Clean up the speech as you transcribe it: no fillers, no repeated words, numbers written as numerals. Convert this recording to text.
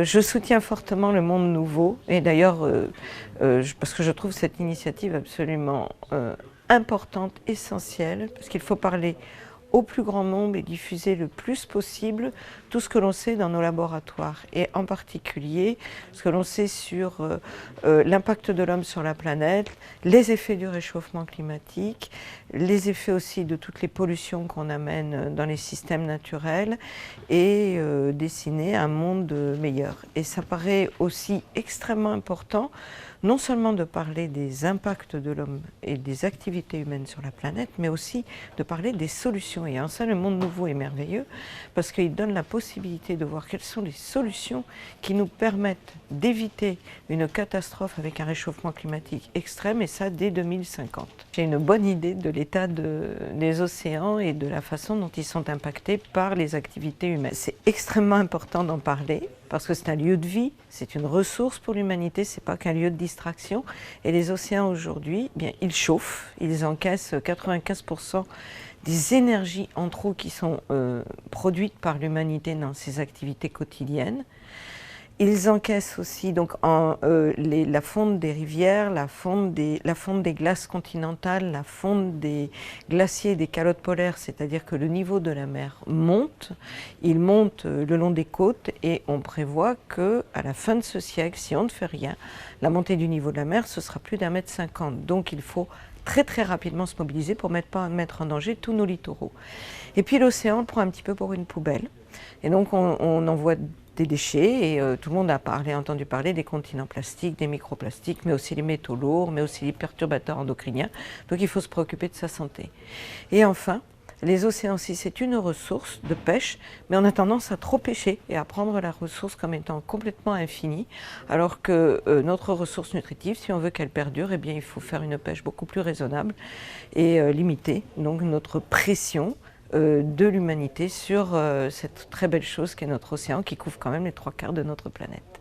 Je soutiens fortement le monde nouveau et d'ailleurs, parce que je trouve cette initiative absolument importante, essentielle, parce qu'il faut parler au plus grand nombre et diffuser le plus possible tout ce que l'on sait dans nos laboratoires et en particulier ce que l'on sait sur l'impact de l'homme sur la planète, les effets du réchauffement climatique, les effets aussi de toutes les pollutions qu'on amène dans les systèmes naturels et dessiner un monde meilleur. Et ça paraît aussi extrêmement important non seulement de parler des impacts de l'homme et des activités humaines sur la planète, mais aussi de parler des solutions. Et en ça, le monde nouveau est merveilleux parce qu'il donne la possibilité de voir quelles sont les solutions qui nous permettent d'éviter une catastrophe avec un réchauffement climatique extrême, et ça dès 2050. J'ai une bonne idée de l'état des océans et de la façon dont ils sont impactés par les activités humaines. C'est extrêmement important d'en parler parce que c'est un lieu de vie, c'est une ressource pour l'humanité, c'est pas qu'un lieu de distraction. Et les océans aujourd'hui, eh bien, ils chauffent, ils encaissent 95% des énergies en trop qui sont produites par l'humanité dans ses activités quotidiennes. Ils encaissent aussi donc, la fonte des rivières, la fonte des glaces continentales, la fonte des glaciers et des calottes polaires, c'est-à-dire que le niveau de la mer monte, il monte le long des côtes et on prévoit qu'à la fin de ce siècle, si on ne fait rien, la montée du niveau de la mer, ce sera plus d'1,50 m. Donc il faut très rapidement se mobiliser pour ne pas mettre en danger tous nos littoraux. Et puis l'océan, on le prend un petit peu pour une poubelle. Et donc on envoie des déchets et tout le monde a entendu parler des continents plastiques, des microplastiques, mais aussi les métaux lourds, mais aussi les perturbateurs endocriniens. Donc il faut se préoccuper de sa santé. Et enfin, les océans aussi, c'est une ressource de pêche, mais on a tendance à trop pêcher et à prendre la ressource comme étant complètement infinie, alors que notre ressource nutritive, si on veut qu'elle perdure, eh bien, il faut faire une pêche beaucoup plus raisonnable et limiter donc notre pression de l'humanité sur cette très belle chose qu'est notre océan, qui couvre quand même les 3/4 de notre planète.